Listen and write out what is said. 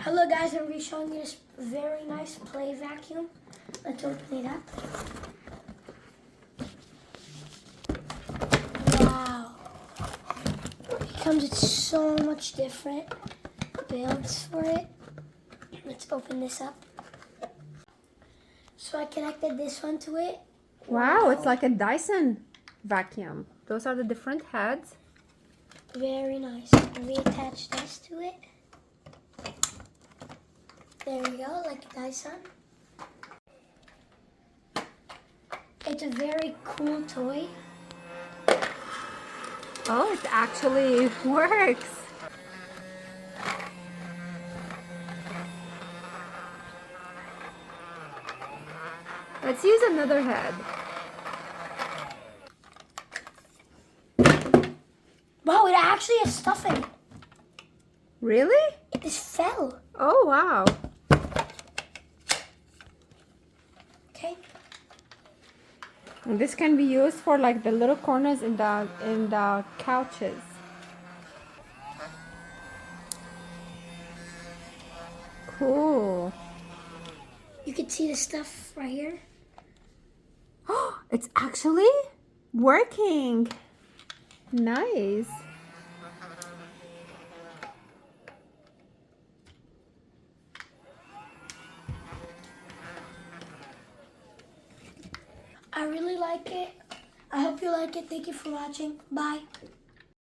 Hello guys, I'm going to be showing you this very nice play vacuum. Let's open it up. Wow. It comes with so much different builds for it. Let's open this up. So I connected this one to it. Wow, it's like a Dyson vacuum. Those are the different heads. Very nice. And we attach this to it. There we go, like a Dyson. It's a very cool toy. Oh, it actually works. Let's use another head. Wow, it actually has stuff in it. Really? It just fell. Oh, wow. Okay. And this can be used for like the little corners in the couches. Cool. You can see the stuff right here. Oh, it's actually working. Nice. I really like it. I hope you like it. Thank you for watching. Bye.